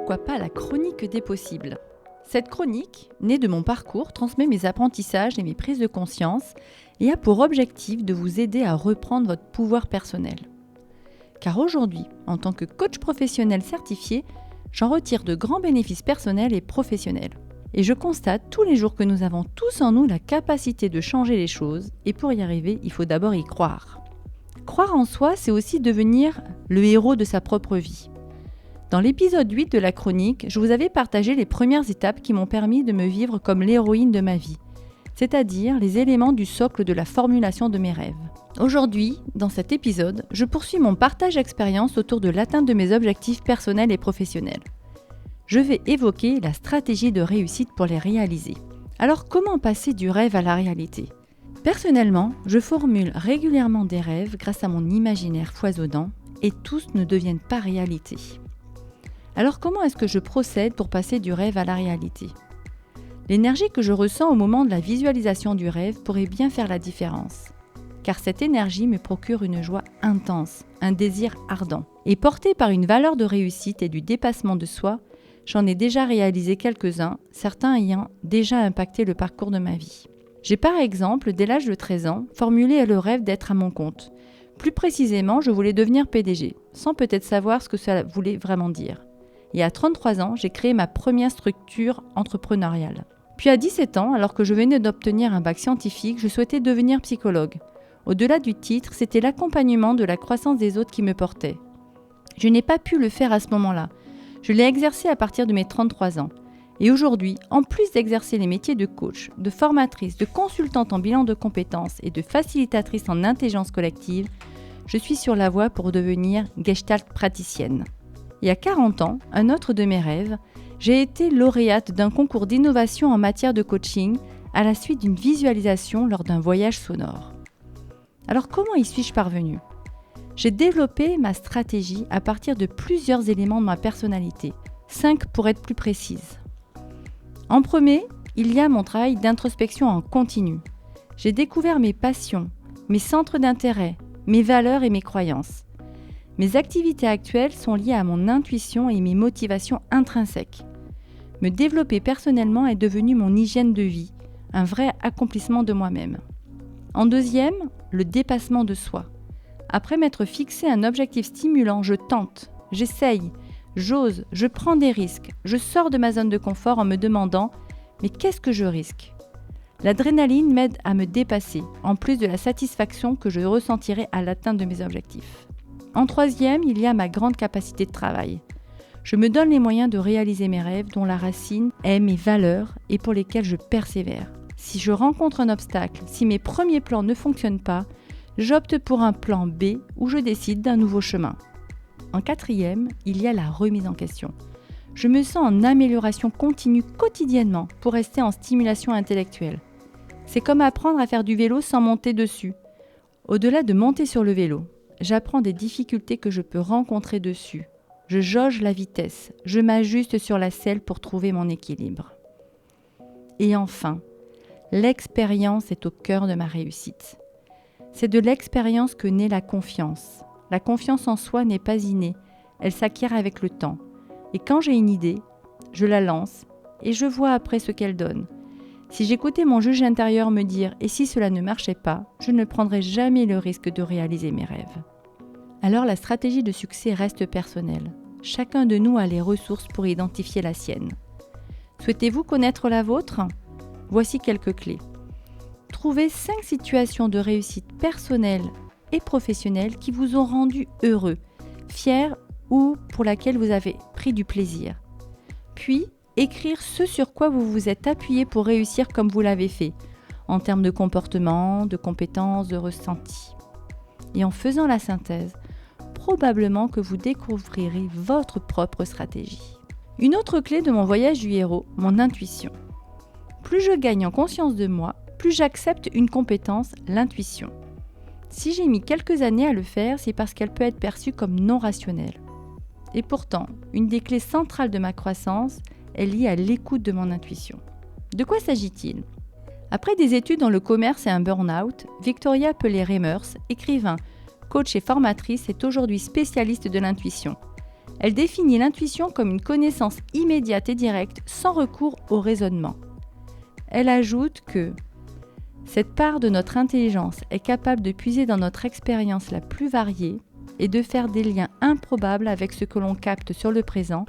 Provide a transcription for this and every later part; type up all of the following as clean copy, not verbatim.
pourquoi pas la chronique des possibles. Cette chronique, née de mon parcours, transmet mes apprentissages et mes prises de conscience et a pour objectif de vous aider à reprendre votre pouvoir personnel. Car aujourd'hui, en tant que coach professionnel certifié, j'en retire de grands bénéfices personnels et professionnels. Et je constate tous les jours que nous avons tous en nous la capacité de changer les choses, et pour y arriver, il faut d'abord y croire. Croire en soi, c'est aussi devenir le héros de sa propre vie. Dans l'épisode 8 de la chronique, je vous avais partagé les premières étapes qui m'ont permis de me vivre comme l'héroïne de ma vie, c'est-à-dire les éléments du socle de la formulation de mes rêves. Aujourd'hui, dans cet épisode, je poursuis mon partage d'expérience autour de l'atteinte de mes objectifs personnels et professionnels. Je vais évoquer la stratégie de réussite pour les réaliser. Alors, comment passer du rêve à la réalité ? Personnellement, je formule régulièrement des rêves grâce à mon imaginaire foisonnant et tous ne deviennent pas réalité. Alors, comment est-ce que je procède pour passer du rêve à la réalité ? L'énergie que je ressens au moment de la visualisation du rêve pourrait bien faire la différence. Car cette énergie me procure une joie intense, un désir ardent. Et portée par une valeur de réussite et du dépassement de soi, j'en ai déjà réalisé quelques-uns, certains ayant déjà impacté le parcours de ma vie. J'ai par exemple, dès l'âge de 13 ans, formulé le rêve d'être à mon compte. Plus précisément, je voulais devenir PDG, sans peut-être savoir ce que ça voulait vraiment dire. Et à 33 ans, j'ai créé ma première structure entrepreneuriale. Puis à 17 ans, alors que je venais d'obtenir un bac scientifique, je souhaitais devenir psychologue. Au-delà du titre, c'était l'accompagnement de la croissance des autres qui me portait. Je n'ai pas pu le faire à ce moment-là. Je l'ai exercé à partir de mes 33 ans. Et aujourd'hui, en plus d'exercer les métiers de coach, de formatrice, de consultante en bilan de compétences et de facilitatrice en intelligence collective, je suis sur la voie pour devenir Gestalt praticienne. Et à 40 ans, un autre de mes rêves, j'ai été lauréate d'un concours d'innovation en matière de coaching à la suite d'une visualisation lors d'un voyage sonore. Alors comment y suis-je parvenue ? J'ai développé ma stratégie à partir de plusieurs éléments de ma personnalité, 5 pour être plus précise. En premier, il y a mon travail d'introspection en continu. J'ai découvert mes passions, mes centres d'intérêt, mes valeurs et mes croyances. Mes activités actuelles sont liées à mon intuition et mes motivations intrinsèques. Me développer personnellement est devenu mon hygiène de vie, un vrai accomplissement de moi-même. En deuxième, le dépassement de soi. Après m'être fixé un objectif stimulant, je tente, j'essaye, j'ose, je prends des risques, je sors de ma zone de confort en me demandant « mais qu'est-ce que je risque ?» L'adrénaline m'aide à me dépasser, en plus de la satisfaction que je ressentirai à l'atteinte de mes objectifs. En troisième, il y a ma grande capacité de travail. Je me donne les moyens de réaliser mes rêves dont la racine est mes valeurs et pour lesquelles je persévère. Si je rencontre un obstacle, si mes premiers plans ne fonctionnent pas, j'opte pour un plan B ou je décide d'un nouveau chemin. En quatrième, il y a la remise en question. Je me sens en amélioration continue quotidiennement pour rester en stimulation intellectuelle. C'est comme apprendre à faire du vélo sans monter dessus. Au-delà de monter sur le vélo, j'apprends des difficultés que je peux rencontrer dessus. Je jauge la vitesse, je m'ajuste sur la selle pour trouver mon équilibre. Et enfin, l'expérience est au cœur de ma réussite. C'est de l'expérience que naît la confiance. La confiance en soi n'est pas innée, elle s'acquiert avec le temps. Et quand j'ai une idée, je la lance et je vois après ce qu'elle donne. Si j'écoutais mon juge intérieur me dire « et si cela ne marchait pas », je ne prendrais jamais le risque de réaliser mes rêves. Alors la stratégie de succès reste personnelle. Chacun de nous a les ressources pour identifier la sienne. Souhaitez-vous connaître la vôtre ? Voici quelques clés. Trouvez 5 situations de réussite personnelle et professionnelle qui vous ont rendu heureux, fiers ou pour laquelle vous avez pris du plaisir. Puis, écrire ce sur quoi vous vous êtes appuyé pour réussir comme vous l'avez fait, en termes de comportement, de compétences, de ressenti. Et en faisant la synthèse, probablement que vous découvrirez votre propre stratégie. Une autre clé de mon voyage du héros, mon intuition. Plus je gagne en conscience de moi, plus j'accepte une compétence, l'intuition. Si j'ai mis quelques années à le faire, c'est parce qu'elle peut être perçue comme non rationnelle. Et pourtant, une des clés centrales de ma croissance est liée à l'écoute de mon intuition. De quoi s'agit-il ? Après des études dans le commerce et un burn-out, Victoria Pelé-Reimers, écrivain, coach et formatrice, est aujourd'hui spécialiste de l'intuition. Elle définit l'intuition comme une connaissance immédiate et directe sans recours au raisonnement. Elle ajoute que cette part de notre intelligence est capable de puiser dans notre expérience la plus variée et de faire des liens improbables avec ce que l'on capte sur le présent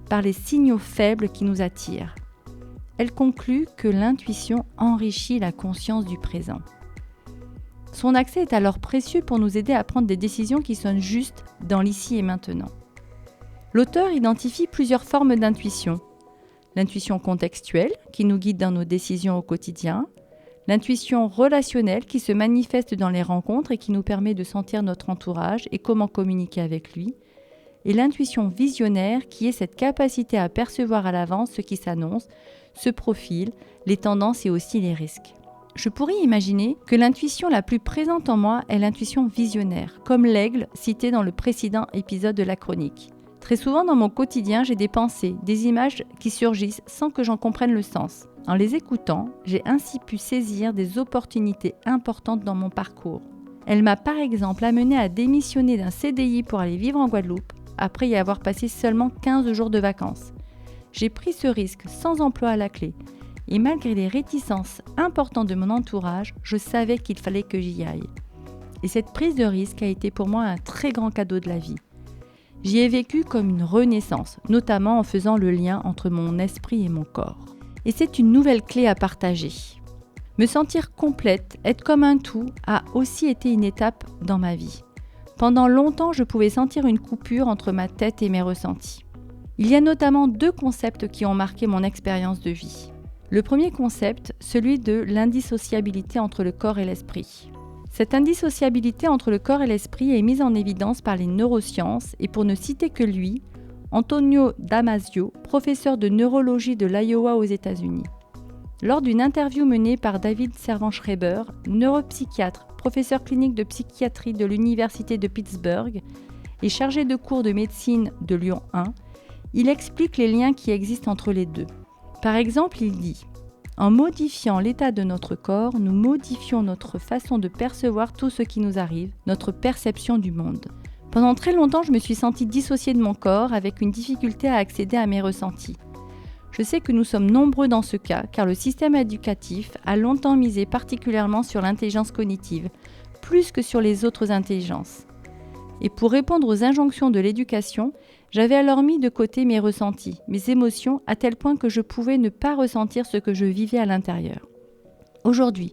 par les signaux faibles qui nous attirent. Elle conclut que l'intuition enrichit la conscience du présent. Son accès est alors précieux pour nous aider à prendre des décisions qui sonnent justes dans l'ici et maintenant. L'auteur identifie plusieurs formes d'intuition. L'intuition contextuelle, qui nous guide dans nos décisions au quotidien. L'intuition relationnelle, qui se manifeste dans les rencontres et qui nous permet de sentir notre entourage et comment communiquer avec lui. Et l'intuition visionnaire, qui est cette capacité à percevoir à l'avance ce qui s'annonce, se profile, les tendances et aussi les risques. Je pourrais imaginer que l'intuition la plus présente en moi est l'intuition visionnaire, comme l'aigle cité dans le précédent épisode de la chronique. Très souvent dans mon quotidien, j'ai des pensées, des images qui surgissent sans que j'en comprenne le sens. En les écoutant, j'ai ainsi pu saisir des opportunités importantes dans mon parcours. Elle m'a par exemple amené à démissionner d'un CDI pour aller vivre en Guadeloupe, après y avoir passé seulement 15 jours de vacances. J'ai pris ce risque sans emploi à la clé, et malgré les réticences importantes de mon entourage, je savais qu'il fallait que j'y aille. Et cette prise de risque a été pour moi un très grand cadeau de la vie. J'y ai vécu comme une renaissance, notamment en faisant le lien entre mon esprit et mon corps. Et c'est une nouvelle clé à partager. Me sentir complète, être comme un tout, a aussi été une étape dans ma vie. Pendant longtemps, je pouvais sentir une coupure entre ma tête et mes ressentis. Il y a notamment 2 concepts qui ont marqué mon expérience de vie. Le premier concept, celui de l'indissociabilité entre le corps et l'esprit. Cette indissociabilité entre le corps et l'esprit est mise en évidence par les neurosciences et pour ne citer que lui, Antonio Damasio, professeur de neurologie de l'Iowa aux États-Unis. Lors d'une interview menée par David Servan-Schreiber, neuropsychiatre, professeur clinique de psychiatrie de l'Université de Pittsburgh et chargé de cours de médecine de Lyon 1, il explique les liens qui existent entre les deux. Par exemple, il dit « En modifiant l'état de notre corps, nous modifions notre façon de percevoir tout ce qui nous arrive, notre perception du monde. » Pendant très longtemps, je me suis sentie dissociée de mon corps avec une difficulté à accéder à mes ressentis. Je sais que nous sommes nombreux dans ce cas, car le système éducatif a longtemps misé particulièrement sur l'intelligence cognitive, plus que sur les autres intelligences. Et pour répondre aux injonctions de l'éducation, j'avais alors mis de côté mes ressentis, mes émotions, à tel point que je pouvais ne pas ressentir ce que je vivais à l'intérieur. Aujourd'hui,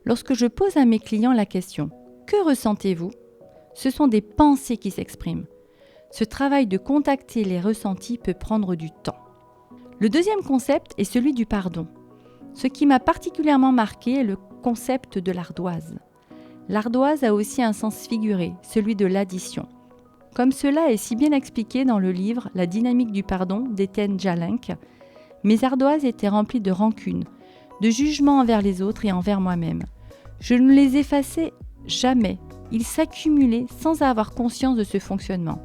lorsque je pose à mes clients la question « Que ressentez-vous ?», ce sont des pensées qui s'expriment. Ce travail de contacter les ressentis peut prendre du temps. Le deuxième concept est celui du pardon. Ce qui m'a particulièrement marqué est le concept de l'ardoise. L'ardoise a aussi un sens figuré, celui de l'addition. Comme cela est si bien expliqué dans le livre « La dynamique du pardon » d'Étienne Jalenc, mes ardoises étaient remplies de rancune, de jugement envers les autres et envers moi-même. Je ne les effaçais jamais, ils s'accumulaient sans avoir conscience de ce fonctionnement.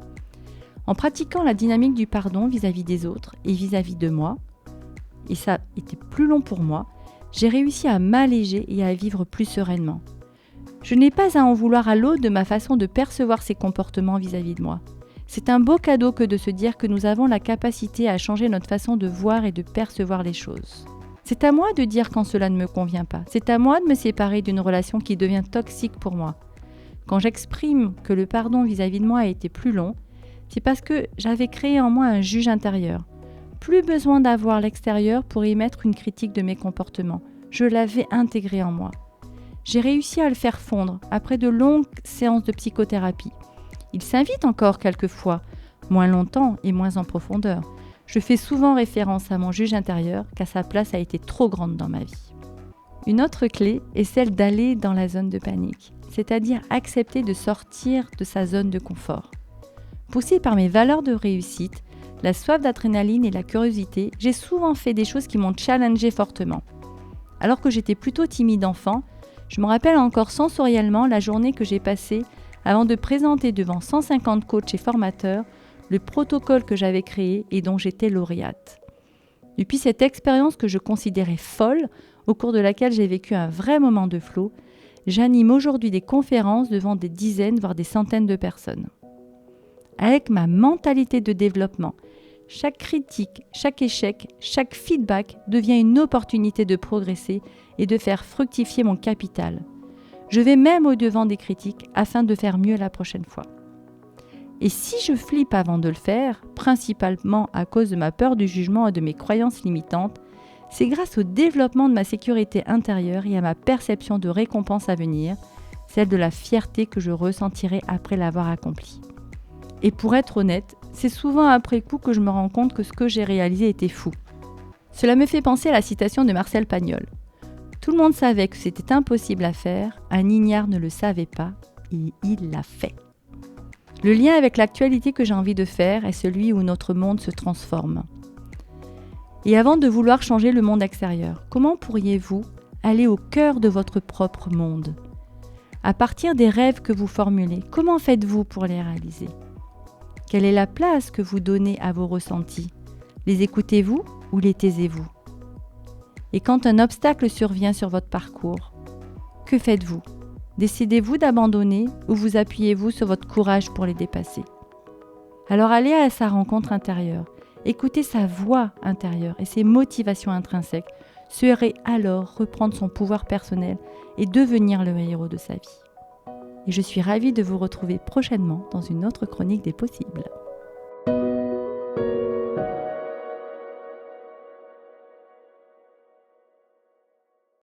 En pratiquant la dynamique du pardon vis-à-vis des autres et vis-à-vis de moi, et ça était plus long pour moi, j'ai réussi à m'alléger et à vivre plus sereinement. Je n'ai pas à en vouloir à l'autre de ma façon de percevoir ses comportements vis-à-vis de moi. C'est un beau cadeau que de se dire que nous avons la capacité à changer notre façon de voir et de percevoir les choses. C'est à moi de dire quand cela ne me convient pas. C'est à moi de me séparer d'une relation qui devient toxique pour moi. Quand j'exprime que le pardon vis-à-vis de moi a été plus long, c'est parce que j'avais créé en moi un juge intérieur. Plus besoin d'avoir l'extérieur pour y mettre une critique de mes comportements. Je l'avais intégré en moi. J'ai réussi à le faire fondre après de longues séances de psychothérapie. Il s'invite encore quelquefois, moins longtemps et moins en profondeur. Je fais souvent référence à mon juge intérieur car sa place a été trop grande dans ma vie. Une autre clé est celle d'aller dans la zone de panique, c'est-à-dire accepter de sortir de sa zone de confort. Poussée par mes valeurs de réussite, la soif d'adrénaline et la curiosité, j'ai souvent fait des choses qui m'ont challengée fortement. Alors que j'étais plutôt timide enfant, je me rappelle encore sensoriellement la journée que j'ai passée avant de présenter devant 150 coachs et formateurs le protocole que j'avais créé et dont j'étais lauréate. Depuis cette expérience que je considérais folle, au cours de laquelle j'ai vécu un vrai moment de flow, j'anime aujourd'hui des conférences devant des dizaines, voire des centaines de personnes. avec ma mentalité de développement. Chaque critique, chaque échec, chaque feedback devient une opportunité de progresser et de faire fructifier mon capital. Je vais même au-devant des critiques afin de faire mieux la prochaine fois. Et si je flippe avant de le faire, principalement à cause de ma peur du jugement et de mes croyances limitantes, c'est grâce au développement de ma sécurité intérieure et à ma perception de récompense à venir, celle de la fierté que je ressentirai après l'avoir accompli. Et pour être honnête, c'est souvent après coup que je me rends compte que ce que j'ai réalisé était fou. Cela me fait penser à la citation de Marcel Pagnol. Tout le monde savait que c'était impossible à faire, un ignare ne le savait pas, et il l'a fait. Le lien avec l'actualité que j'ai envie de faire est celui où notre monde se transforme. Et avant de vouloir changer le monde extérieur, comment pourriez-vous aller au cœur de votre propre monde ? À partir des rêves que vous formulez, comment faites-vous pour les réaliser ? Quelle est la place que vous donnez à vos ressentis ? Les écoutez-vous ou les taisez-vous ? Et quand un obstacle survient sur votre parcours, que faites-vous ? Décidez-vous d'abandonner ou vous appuyez-vous sur votre courage pour les dépasser ? Alors allez à sa rencontre intérieure, écoutez sa voix intérieure et ses motivations intrinsèques, serait alors reprendre son pouvoir personnel et devenir le héros de sa vie. Et je suis ravie de vous retrouver prochainement dans une autre chronique des possibles.